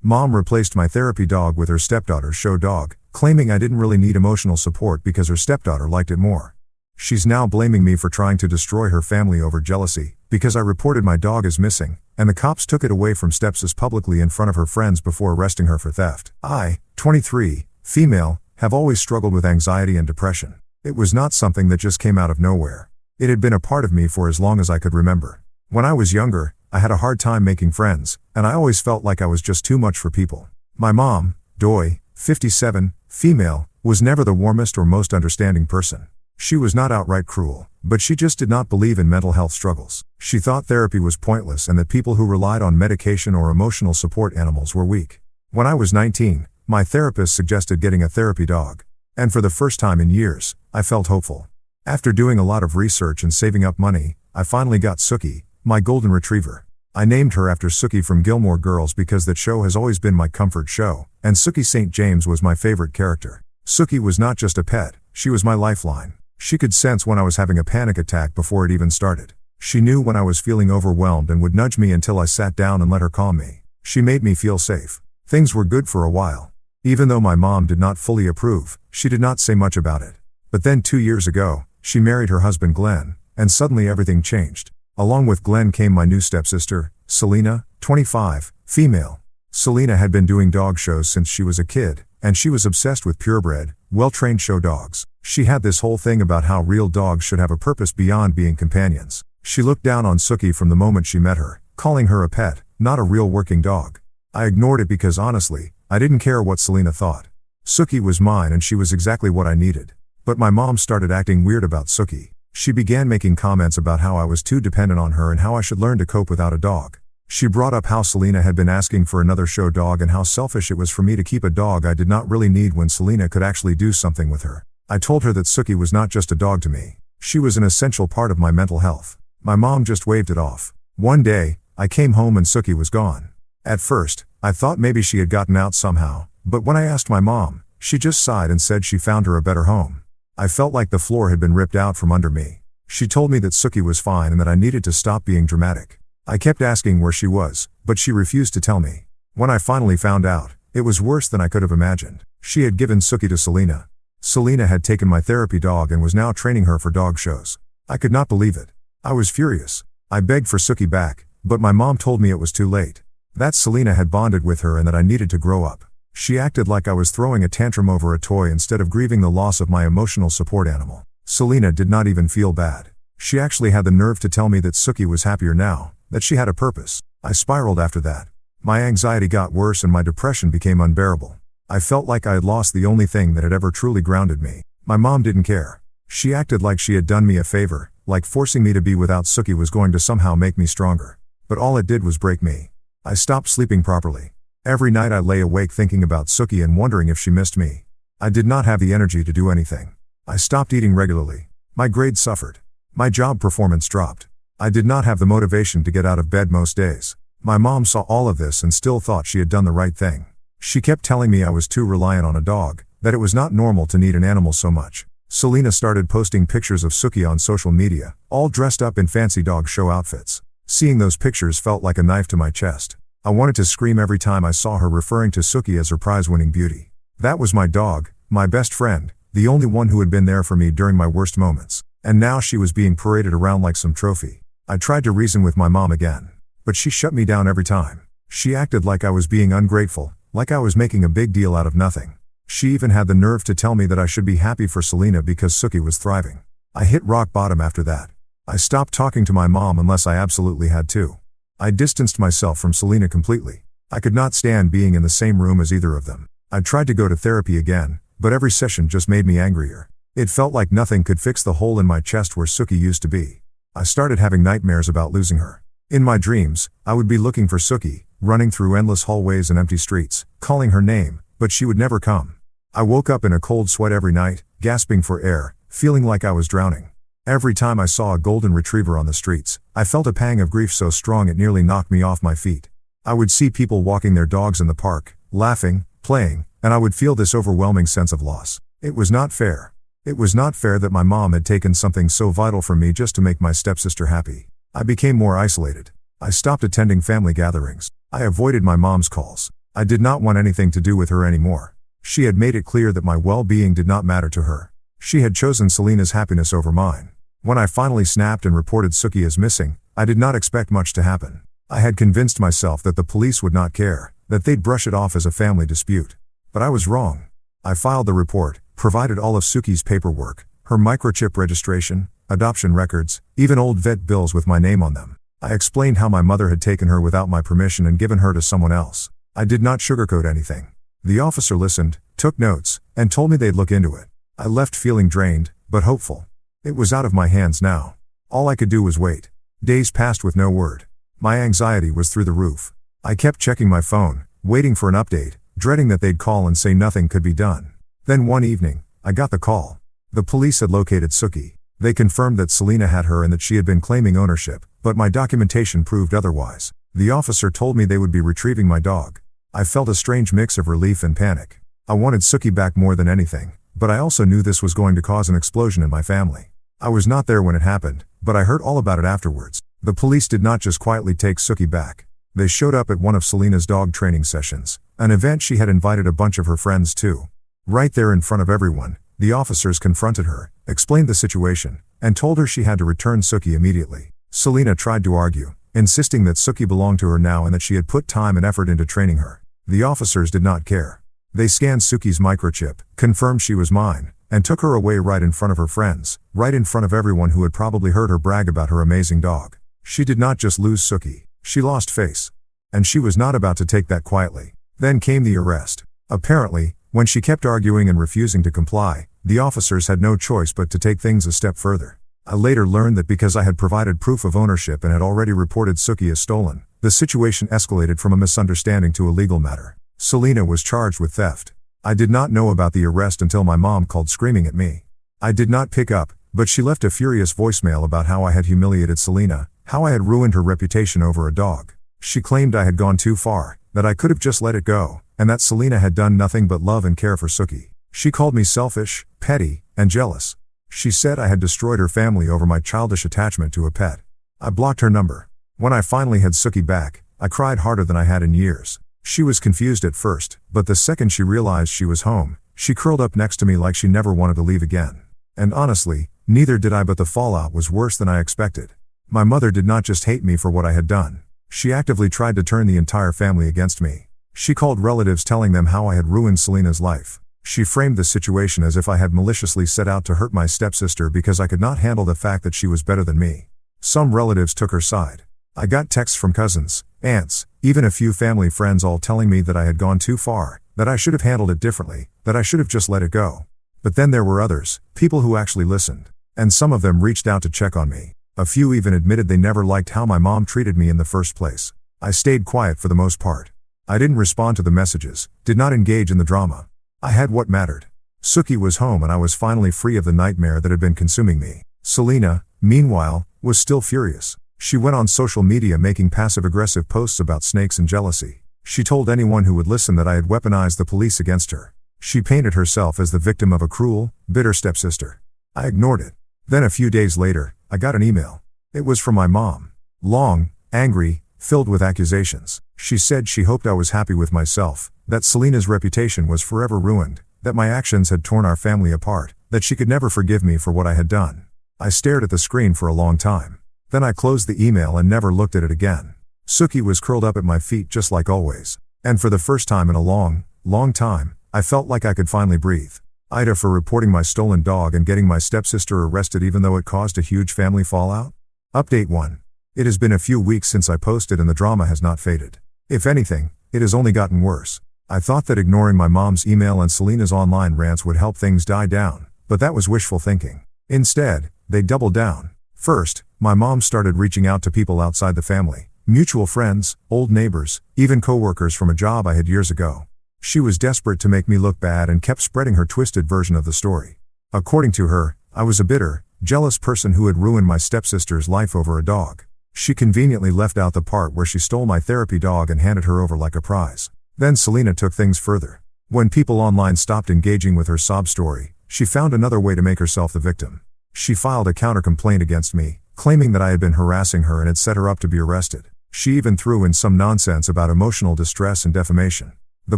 Mom replaced my therapy dog with her stepdaughter's show dog, claiming I didn't really need emotional support because her stepdaughter liked it more. She's now blaming me for trying to destroy her family over jealousy, because I reported my dog as missing, and the cops took it away from stepsis publicly in front of her friends before arresting her for theft. I, 23, female, have always struggled with anxiety and depression. It was not something that just came out of nowhere. It had been a part of me for as long as I could remember. When I was younger, I had a hard time making friends, and I always felt like I was just too much for people. My mom, Doi, 57, female, was never the warmest or most understanding person. She was not outright cruel, but she just did not believe in mental health struggles. She thought therapy was pointless and that people who relied on medication or emotional support animals were weak. When I was 19, my therapist suggested getting a therapy dog. And for the first time in years, I felt hopeful. After doing a lot of research and saving up money, I finally got Sookie, my golden retriever. I named her after Sookie from Gilmore Girls because that show has always been my comfort show, and Sookie St. James was my favorite character. Sookie was not just a pet, she was my lifeline. She could sense when I was having a panic attack before it even started. She knew when I was feeling overwhelmed and would nudge me until I sat down and let her calm me. She made me feel safe. Things were good for a while. Even though my mom did not fully approve, she did not say much about it. But then 2 years ago, she married her husband Glenn, and suddenly everything changed. Along with Glenn came my new stepsister, Selena, 25, female. Selena had been doing dog shows since she was a kid, and she was obsessed with purebred, well-trained show dogs. She had this whole thing about how real dogs should have a purpose beyond being companions. She looked down on Sookie from the moment she met her, calling her a pet, not a real working dog. I ignored it because honestly, I didn't care what Selena thought. Sookie was mine and she was exactly what I needed. But my mom started acting weird about Sookie. She began making comments about how I was too dependent on her and how I should learn to cope without a dog. She brought up how Selena had been asking for another show dog and how selfish it was for me to keep a dog I did not really need when Selena could actually do something with her. I told her that Sookie was not just a dog to me. She was an essential part of my mental health. My mom just waved it off. One day, I came home and Sookie was gone. At first, I thought maybe she had gotten out somehow, but when I asked my mom, she just sighed and said she found her a better home. I felt like the floor had been ripped out from under me. She told me that Sookie was fine and that I needed to stop being dramatic. I kept asking where she was, but she refused to tell me. When I finally found out, it was worse than I could have imagined. She had given Sookie to Selena. Selena had taken my therapy dog and was now training her for dog shows. I could not believe it. I was furious. I begged for Sookie back, but my mom told me it was too late. That Selena had bonded with her and that I needed to grow up. She acted like I was throwing a tantrum over a toy instead of grieving the loss of my emotional support animal. Selena did not even feel bad. She actually had the nerve to tell me that Sookie was happier now, that she had a purpose. I spiraled after that. My anxiety got worse and my depression became unbearable. I felt like I had lost the only thing that had ever truly grounded me. My mom didn't care. She acted like she had done me a favor, like forcing me to be without Sookie was going to somehow make me stronger. But all it did was break me. I stopped sleeping properly. Every night I lay awake thinking about Sookie and wondering if she missed me. I did not have the energy to do anything. I stopped eating regularly. My grades suffered. My job performance dropped. I did not have the motivation to get out of bed most days. My mom saw all of this and still thought she had done the right thing. She kept telling me I was too reliant on a dog, that it was not normal to need an animal so much. Selena started posting pictures of Sookie on social media, all dressed up in fancy dog show outfits. Seeing those pictures felt like a knife to my chest. I wanted to scream every time I saw her referring to Sookie as her prize-winning beauty. That was my dog, my best friend, the only one who had been there for me during my worst moments. And now she was being paraded around like some trophy. I tried to reason with my mom again, but she shut me down every time. She acted like I was being ungrateful, like I was making a big deal out of nothing. She even had the nerve to tell me that I should be happy for Selena because Sookie was thriving. I hit rock bottom after that. I stopped talking to my mom unless I absolutely had to. I distanced myself from Selena completely. I could not stand being in the same room as either of them. I tried to go to therapy again, but every session just made me angrier. It felt like nothing could fix the hole in my chest where Sookie used to be. I started having nightmares about losing her. In my dreams, I would be looking for Sookie, running through endless hallways and empty streets, calling her name, but she would never come. I woke up in a cold sweat every night, gasping for air, feeling like I was drowning. Every time I saw a golden retriever on the streets, I felt a pang of grief so strong it nearly knocked me off my feet. I would see people walking their dogs in the park, laughing, playing, and I would feel this overwhelming sense of loss. It was not fair. It was not fair that my mom had taken something so vital from me just to make my stepsister happy. I became more isolated. I stopped attending family gatherings. I avoided my mom's calls. I did not want anything to do with her anymore. She had made it clear that my well-being did not matter to her. She had chosen Selena's happiness over mine. When I finally snapped and reported Suki as missing, I did not expect much to happen. I had convinced myself that the police would not care, that they'd brush it off as a family dispute. But I was wrong. I filed the report, provided all of Suki's paperwork, her microchip registration, adoption records, even old vet bills with my name on them. I explained how my mother had taken her without my permission and given her to someone else. I did not sugarcoat anything. The officer listened, took notes, and told me they'd look into it. I left feeling drained, but hopeful. It was out of my hands now. All I could do was wait. Days passed with no word. My anxiety was through the roof. I kept checking my phone, waiting for an update, dreading that they'd call and say nothing could be done. Then one evening, I got the call. The police had located Suki. They confirmed that Selena had her and that she had been claiming ownership, but my documentation proved otherwise. The officer told me they would be retrieving my dog. I felt a strange mix of relief and panic. I wanted Suki back more than anything, but I also knew this was going to cause an explosion in my family. I was not there when it happened, but I heard all about it afterwards. The police did not just quietly take Suki back. They showed up at one of Selena's dog training sessions, an event she had invited a bunch of her friends to. Right there in front of everyone, the officers confronted her, explained the situation, and told her she had to return Suki immediately. Selena tried to argue, insisting that Suki belonged to her now and that she had put time and effort into training her. The officers did not care. They scanned Suki's microchip, confirmed she was mine, and took her away right in front of her friends, right in front of everyone who had probably heard her brag about her amazing dog. She did not just lose Suki, she lost face. And she was not about to take that quietly. Then came the arrest. Apparently, when she kept arguing and refusing to comply, the officers had no choice but to take things a step further. I later learned that because I had provided proof of ownership and had already reported Suki as stolen, the situation escalated from a misunderstanding to a legal matter. Selena was charged with theft. I did not know about the arrest until my mom called screaming at me. I did not pick up, but she left a furious voicemail about how I had humiliated Selena, how I had ruined her reputation over a dog. She claimed I had gone too far, that I could have just let it go, and that Selena had done nothing but love and care for Suki. She called me selfish, petty, and jealous. She said I had destroyed her family over my childish attachment to a pet. I blocked her number. When I finally had Suki back, I cried harder than I had in years. She was confused at first, but the second she realized she was home, she curled up next to me like she never wanted to leave again. And honestly, neither did I, but the fallout was worse than I expected. My mother did not just hate me for what I had done. She actively tried to turn the entire family against me. She called relatives telling them how I had ruined Selena's life. She framed the situation as if I had maliciously set out to hurt my stepsister because I could not handle the fact that she was better than me. Some relatives took her side. I got texts from cousins, aunts, even a few family friends all telling me that I had gone too far, that I should have handled it differently, that I should have just let it go. But then there were others, people who actually listened. And some of them reached out to check on me. A few even admitted they never liked how my mom treated me in the first place. I stayed quiet for the most part. I didn't respond to the messages, did not engage in the drama. I had what mattered. Suki was home and I was finally free of the nightmare that had been consuming me. Selena, meanwhile, was still furious. She went on social media making passive-aggressive posts about snakes and jealousy. She told anyone who would listen that I had weaponized the police against her. She painted herself as the victim of a cruel, bitter stepsister. I ignored it. Then a few days later, I got an email. It was from my mom. Long, angry, filled with accusations. She said she hoped I was happy with myself, that Selena's reputation was forever ruined, that my actions had torn our family apart, that she could never forgive me for what I had done. I stared at the screen for a long time. Then I closed the email and never looked at it again. Suki was curled up at my feet just like always. And for the first time in a long, long time, I felt like I could finally breathe. Ida for reporting my stolen dog and getting my stepsister arrested even though it caused a huge family fallout. Update 1. It has been a few weeks since I posted and the drama has not faded. If anything, it has only gotten worse. I thought that ignoring my mom's email and Selena's online rants would help things die down, but that was wishful thinking. Instead, they doubled down. First, my mom started reaching out to people outside the family, mutual friends, old neighbors, even coworkers from a job I had years ago. She was desperate to make me look bad and kept spreading her twisted version of the story. According to her, I was a bitter, jealous person who had ruined my stepsister's life over a dog. She conveniently left out the part where she stole my therapy dog and handed her over like a prize. Then Selena took things further. When people online stopped engaging with her sob story, she found another way to make herself the victim. She filed a counter-complaint against me, claiming that I had been harassing her and had set her up to be arrested. She even threw in some nonsense about emotional distress and defamation. The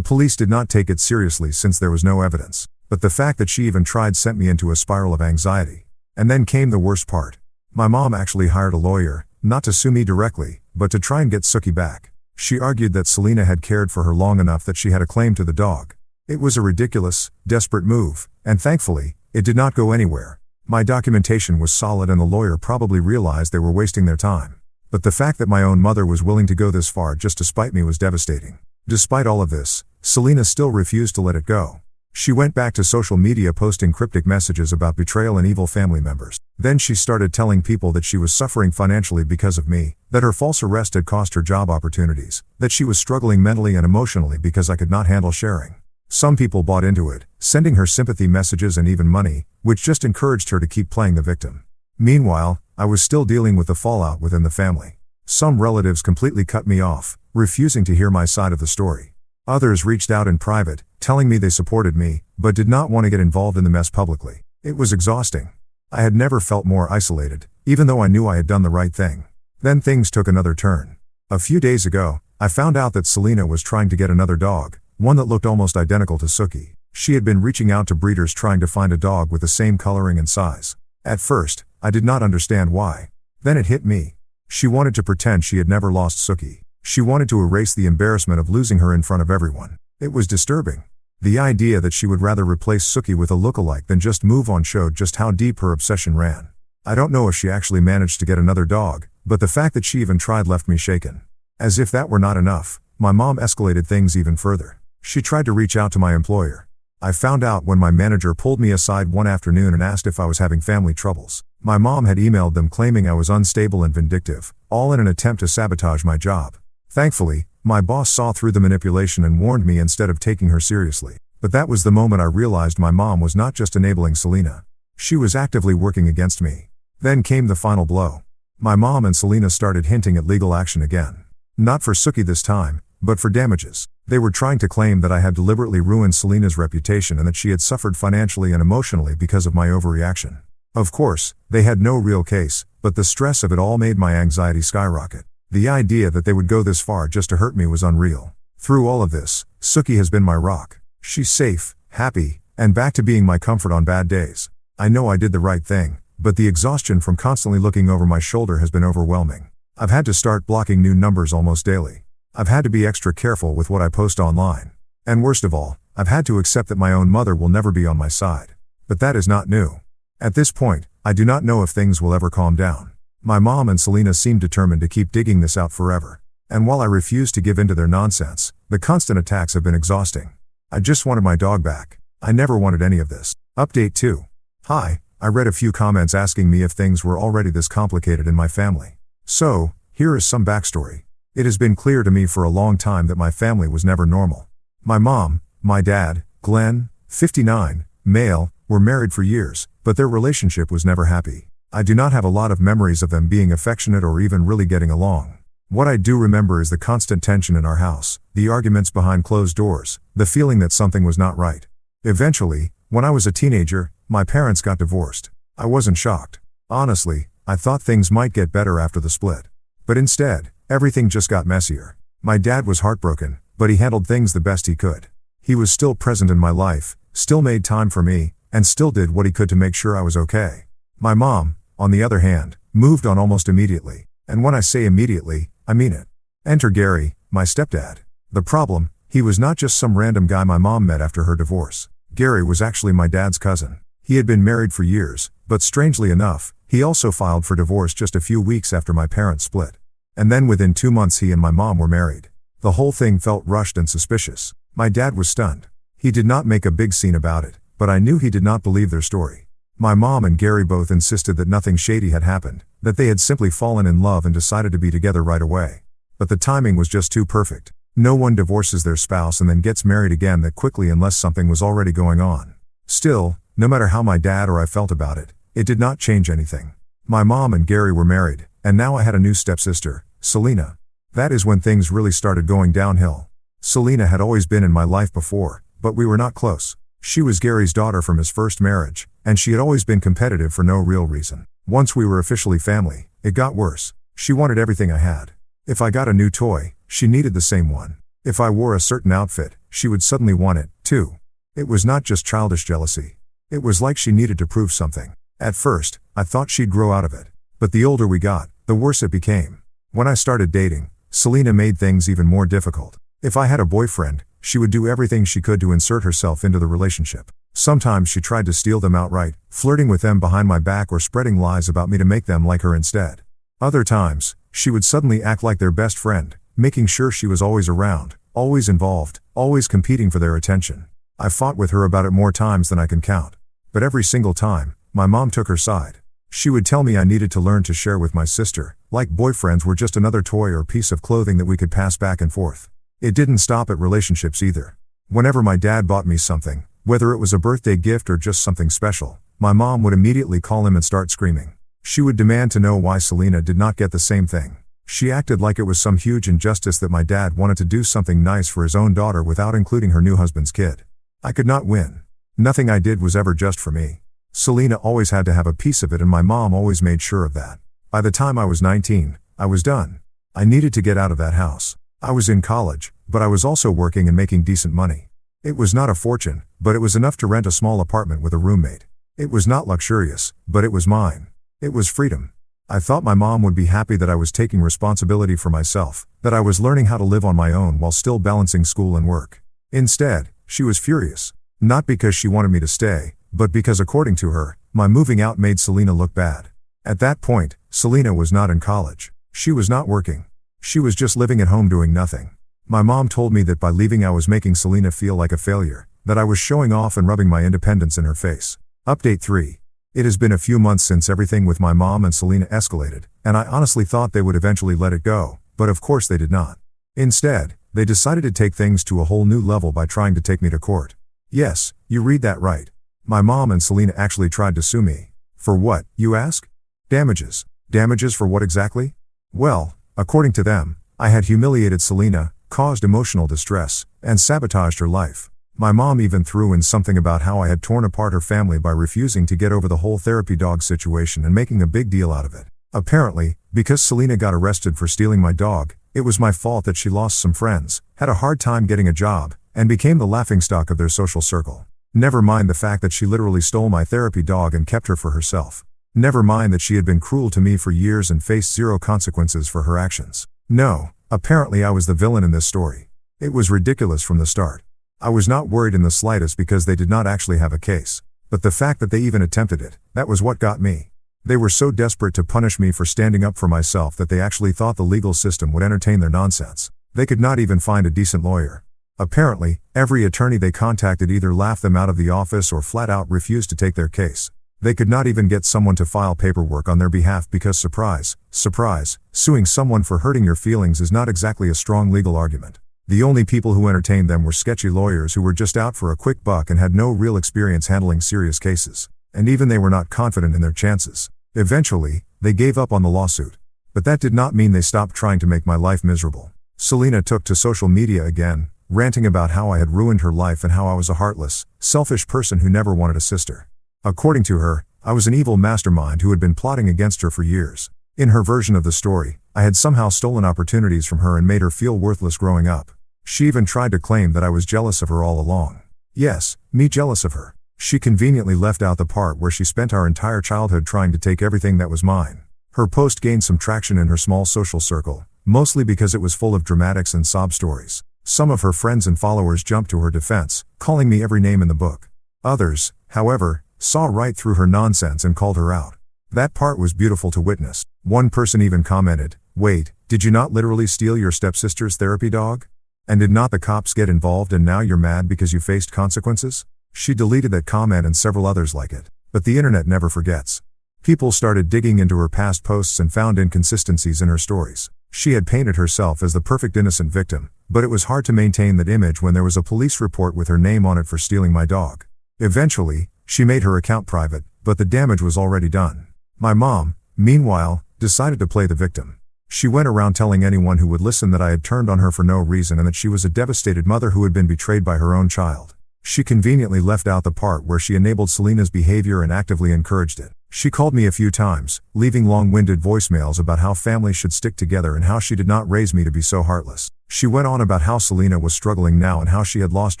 police did not take it seriously since there was no evidence, but the fact that she even tried sent me into a spiral of anxiety. And then came the worst part. My mom actually hired a lawyer, not to sue me directly, but to try and get Sookie back. She argued that Selena had cared for her long enough that she had a claim to the dog. It was a ridiculous, desperate move, and thankfully, it did not go anywhere. My documentation was solid and the lawyer probably realized they were wasting their time. But the fact that my own mother was willing to go this far just to spite me was devastating. Despite all of this, Selena still refused to let it go. She went back to social media posting cryptic messages about betrayal and evil family members. Then she started telling people that she was suffering financially because of me, that her false arrest had cost her job opportunities, that she was struggling mentally and emotionally because I could not handle sharing. Some people bought into it, sending her sympathy messages and even money, which just encouraged her to keep playing the victim. Meanwhile, I was still dealing with the fallout within the family. Some relatives completely cut me off, refusing to hear my side of the story. Others reached out in private, telling me they supported me, but did not want to get involved in the mess publicly. It was exhausting. I had never felt more isolated, even though I knew I had done the right thing. Then things took another turn. A few days ago, I found out that Selena was trying to get another dog, one that looked almost identical to Sookie. She had been reaching out to breeders trying to find a dog with the same coloring and size. At first, I did not understand why. Then it hit me. She wanted to pretend she had never lost Sookie. She wanted to erase the embarrassment of losing her in front of everyone. It was disturbing. The idea that she would rather replace Sookie with a lookalike than just move on showed just how deep her obsession ran. I don't know if she actually managed to get another dog, but the fact that she even tried left me shaken. As if that were not enough, my mom escalated things even further. She tried to reach out to my employer. I found out when my manager pulled me aside one afternoon and asked if I was having family troubles. My mom had emailed them claiming I was unstable and vindictive, all in an attempt to sabotage my job. Thankfully, my boss saw through the manipulation and warned me instead of taking her seriously. But that was the moment I realized my mom was not just enabling Selena. She was actively working against me. Then came the final blow. My mom and Selena started hinting at legal action again. Not for Sookie this time, but for damages. They were trying to claim that I had deliberately ruined Selena's reputation and that she had suffered financially and emotionally because of my overreaction. Of course, they had no real case, but the stress of it all made my anxiety skyrocket. The idea that they would go this far just to hurt me was unreal. Through all of this, Sookie has been my rock. She's safe, happy, and back to being my comfort on bad days. I know I did the right thing, but the exhaustion from constantly looking over my shoulder has been overwhelming. I've had to start blocking new numbers almost daily. I've had to be extra careful with what I post online. And worst of all, I've had to accept that my own mother will never be on my side. But that is not new. At this point, I do not know if things will ever calm down. My mom and Selena seem determined to keep digging this out forever. And while I refuse to give in to their nonsense, the constant attacks have been exhausting. I just wanted my dog back. I never wanted any of this. Update 2. Hi, I read a few comments asking me if things were already this complicated in my family. So, here is some backstory. It has been clear to me for a long time that my family was never normal. My mom, my dad, Glenn, 59, male, were married for years, but their relationship was never happy. I do not have a lot of memories of them being affectionate or even really getting along. What I do remember is the constant tension in our house, the arguments behind closed doors, the feeling that something was not right. Eventually, when I was a teenager, my parents got divorced. I wasn't shocked. Honestly, I thought things might get better after the split. But instead, everything just got messier. My dad was heartbroken, but he handled things the best he could. He was still present in my life, still made time for me, and still did what he could to make sure I was okay. My mom, on the other hand, moved on almost immediately. And when I say immediately, I mean it. Enter Gary, my stepdad. The problem, he was not just some random guy my mom met after her divorce. Gary was actually my dad's cousin. He had been married for years, but strangely enough, he also filed for divorce just a few weeks after my parents split. And then within 2 months he and my mom were married. The whole thing felt rushed and suspicious. My dad was stunned. He did not make a big scene about it, but I knew he did not believe their story. My mom and Gary both insisted that nothing shady had happened, that they had simply fallen in love and decided to be together right away. But the timing was just too perfect. No one divorces their spouse and then gets married again that quickly unless something was already going on. Still, no matter how my dad or I felt about it, it did not change anything. My mom and Gary were married, and now I had a new stepsister, Selena. That is when things really started going downhill. Selena had always been in my life before, but we were not close. She was Gary's daughter from his first marriage, and she had always been competitive for no real reason. Once we were officially family, it got worse. She wanted everything I had. If I got a new toy, she needed the same one. If I wore a certain outfit, she would suddenly want it, too. It was not just childish jealousy. It was like she needed to prove something. At first, I thought she'd grow out of it. But the older we got, the worse it became. When I started dating, Selena made things even more difficult. If I had a boyfriend, she would do everything she could to insert herself into the relationship. Sometimes she tried to steal them outright, flirting with them behind my back or spreading lies about me to make them like her instead. Other times, she would suddenly act like their best friend, making sure she was always around, always involved, always competing for their attention. I fought with her about it more times than I can count. But every single time, my mom took her side. She would tell me I needed to learn to share with my sister, like boyfriends were just another toy or piece of clothing that we could pass back and forth. It didn't stop at relationships either. Whenever my dad bought me something, whether it was a birthday gift or just something special, my mom would immediately call him and start screaming. She would demand to know why Selena did not get the same thing. She acted like it was some huge injustice that my dad wanted to do something nice for his own daughter without including her new husband's kid. I could not win. Nothing I did was ever just for me. Selena always had to have a piece of it, and my mom always made sure of that. By the time I was 19, I was done. I needed to get out of that house. I was in college, but I was also working and making decent money. It was not a fortune, but it was enough to rent a small apartment with a roommate. It was not luxurious, but it was mine. It was freedom. I thought my mom would be happy that I was taking responsibility for myself, that I was learning how to live on my own while still balancing school and work. Instead, she was furious. Not because she wanted me to stay, but because according to her, my moving out made Selena look bad. At that point, Selena was not in college. She was not working. She was just living at home doing nothing. My mom told me that by leaving I was making Selena feel like a failure, that I was showing off and rubbing my independence in her face. Update 3. It has been a few months since everything with my mom and Selena escalated, and I honestly thought they would eventually let it go, but of course they did not. Instead, they decided to take things to a whole new level by trying to take me to court. Yes, you read that right. My mom and Selena actually tried to sue me. For what, you ask? Damages. Damages for what exactly? Well, according to them, I had humiliated Selena, caused emotional distress, and sabotaged her life. My mom even threw in something about how I had torn apart her family by refusing to get over the whole therapy dog situation and making a big deal out of it. Apparently, because Selena got arrested for stealing my dog, it was my fault that she lost some friends, had a hard time getting a job, and became the laughingstock of their social circle. Never mind the fact that she literally stole my therapy dog and kept her for herself. Never mind that she had been cruel to me for years and faced zero consequences for her actions. No, apparently I was the villain in this story. It was ridiculous from the start. I was not worried in the slightest because they did not actually have a case. But the fact that they even attempted it, that was what got me. They were so desperate to punish me for standing up for myself that they actually thought the legal system would entertain their nonsense. They could not even find a decent lawyer. Apparently, every attorney they contacted either laughed them out of the office or flat out refused to take their case. They could not even get someone to file paperwork on their behalf because surprise, surprise, suing someone for hurting your feelings is not exactly a strong legal argument. The only people who entertained them were sketchy lawyers who were just out for a quick buck and had no real experience handling serious cases. And even they were not confident in their chances. Eventually, they gave up on the lawsuit. But that did not mean they stopped trying to make my life miserable. Selena took to social media again, ranting about how I had ruined her life and how I was a heartless, selfish person who never wanted a sister. According to her, I was an evil mastermind who had been plotting against her for years. In her version of the story, I had somehow stolen opportunities from her and made her feel worthless growing up. She even tried to claim that I was jealous of her all along. Yes, me jealous of her. She conveniently left out the part where she spent our entire childhood trying to take everything that was mine. Her post gained some traction in her small social circle, mostly because it was full of dramatics and sob stories. Some of her friends and followers jumped to her defense, calling me every name in the book. Others, however, saw right through her nonsense and called her out. That part was beautiful to witness. One person even commented, "Wait, did you not literally steal your stepsister's therapy dog? And did not the cops get involved and now you're mad because you faced consequences?" She deleted that comment and several others like it. But the internet never forgets. People started digging into her past posts and found inconsistencies in her stories. She had painted herself as the perfect innocent victim, but it was hard to maintain that image when there was a police report with her name on it for stealing my dog. Eventually, she made her account private, but the damage was already done. My mom, meanwhile, decided to play the victim. She went around telling anyone who would listen that I had turned on her for no reason and that she was a devastated mother who had been betrayed by her own child. She conveniently left out the part where she enabled Selena's behavior and actively encouraged it. She called me a few times, leaving long-winded voicemails about how families should stick together and how she did not raise me to be so heartless. She went on about how Selena was struggling now and how she had lost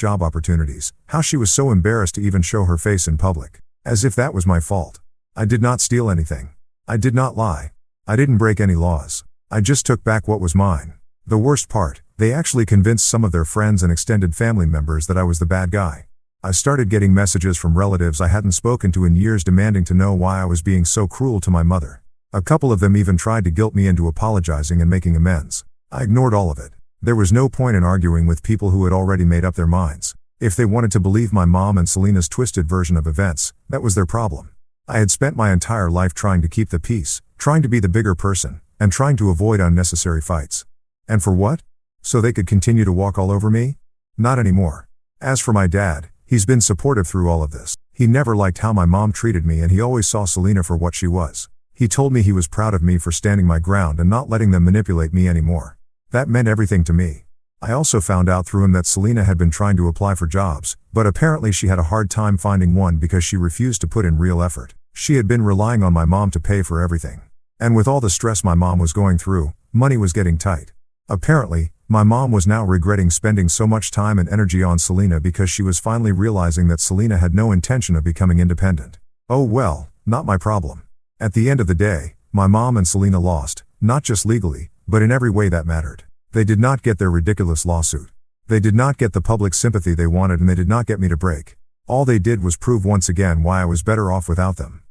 job opportunities, how she was so embarrassed to even show her face in public. As if that was my fault. I did not steal anything. I did not lie. I didn't break any laws. I just took back what was mine. The worst part, they actually convinced some of their friends and extended family members that I was the bad guy. I started getting messages from relatives I hadn't spoken to in years demanding to know why I was being so cruel to my mother. A couple of them even tried to guilt me into apologizing and making amends. I ignored all of it. There was no point in arguing with people who had already made up their minds. If they wanted to believe my mom and Selena's twisted version of events, that was their problem. I had spent my entire life trying to keep the peace, trying to be the bigger person, and trying to avoid unnecessary fights. And for what? So they could continue to walk all over me? Not anymore. As for my dad, he's been supportive through all of this. He never liked how my mom treated me and he always saw Selena for what she was. He told me he was proud of me for standing my ground and not letting them manipulate me anymore. That meant everything to me. I also found out through him that Selena had been trying to apply for jobs, but apparently she had a hard time finding one because she refused to put in real effort. She had been relying on my mom to pay for everything. And with all the stress my mom was going through, money was getting tight. Apparently, my mom was now regretting spending so much time and energy on Selena because she was finally realizing that Selena had no intention of becoming independent. Oh well, not my problem. At the end of the day, my mom and Selena lost, not just legally, but in every way that mattered. They did not get their ridiculous lawsuit. They did not get the public sympathy they wanted and they did not get me to break. All they did was prove once again why I was better off without them.